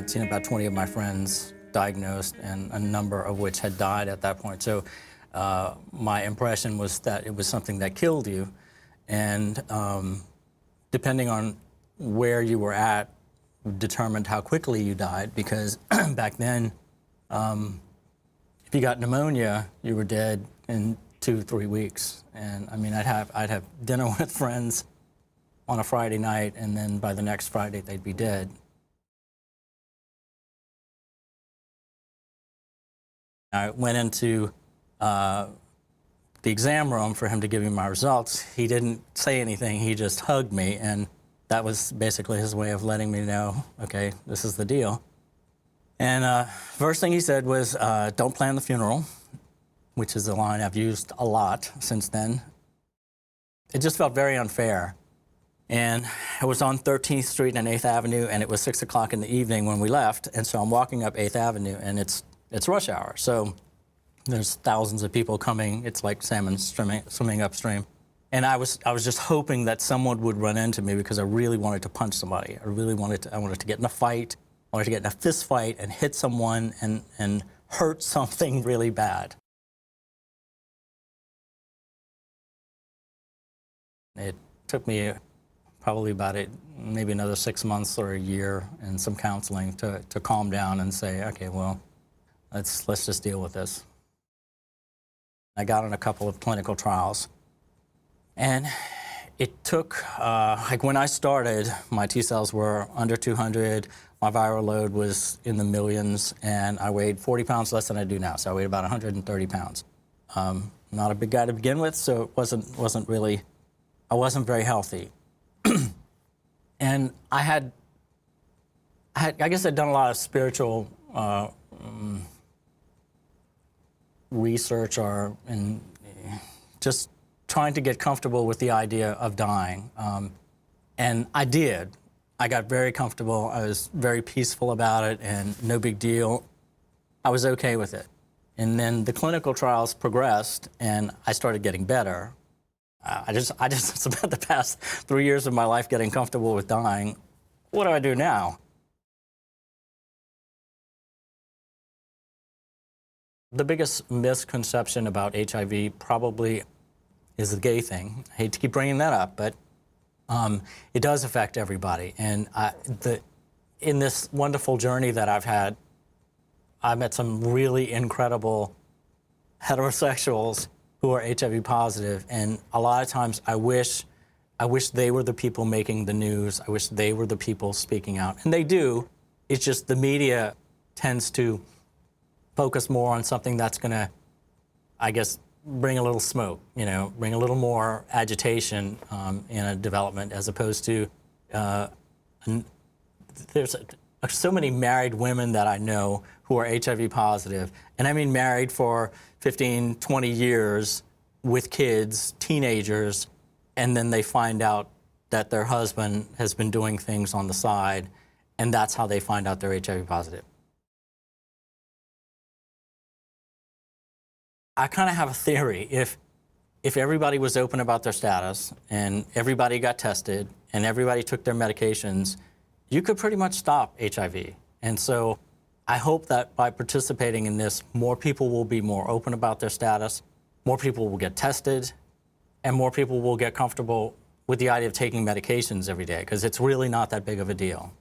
I'd seen about 20 of my friends diagnosed, and a number of which had died at that point. So my impression was that it was something that killed you, and depending on where you were at determined how quickly you died, because back then, if you got pneumonia, you were dead in 2-3 weeks. And I mean, I'd have dinner with friends on a Friday night, and then by the next Friday, they'd be dead. I went into the exam room for him to give me my results. He didn't say anything, he just hugged me, and that was basically his way of letting me know, okay, this is the deal. And first thing he said was, don't plan the funeral, which is a line I've used a lot since then. It just felt very unfair. And I was on 13th Street and 8th Avenue, and it was 6 o'clock in the evening when we left, and so I'm walking up 8th Avenue, and it's rush hour, so there's thousands of people coming. It's like salmon swimming upstream. And I was just hoping that someone would run into me, because I really wanted to punch somebody. I wanted to get in a fight. I wanted to get in a fist fight and hit someone and hurt something really bad. It took me probably maybe another 6 months or a year and some counseling to calm down and say, okay, well, let's just deal with this. I got on a couple of clinical trials, and it took, like when I started, my T cells were under 200, my viral load was in the millions, and I weighed 40 pounds less than I do now, so I weighed about 130 pounds. Not a big guy to begin with, so it wasn't really, I wasn't very healthy. And I guess I'd done a lot of spiritual research and just trying to get comfortable with the idea of dying. And I did. I got very comfortable. I was very peaceful about it, and no big deal. I was okay with it. And then the clinical trials progressed, and I started getting better. I just spent the past 3 years of my life getting comfortable with dying. What do I do now? The biggest misconception about HIV probably is the gay thing. I hate to keep bringing that up, but it does affect everybody. And in this wonderful journey that I've had, I've met some really incredible heterosexuals who are HIV positive, and a lot of times I wish they were the people making the news. I wish they were the people speaking out. And they do. It's just the media tends to focus more on something that's going to, I guess, bring a little smoke, bring a little more agitation in a development, as opposed to, there's so many married women that I know who are HIV positive, and I mean married for 15, 20 years with kids, teenagers, and then they find out that their husband has been doing things on the side, and that's how they find out they're HIV positive. I kind of have a theory. If everybody was open about their status, and everybody got tested, and everybody took their medications, you could pretty much stop HIV. And so I hope that by participating in this, more people will be more open about their status, more people will get tested, and more people will get comfortable with the idea of taking medications every day, because it's really not that big of a deal.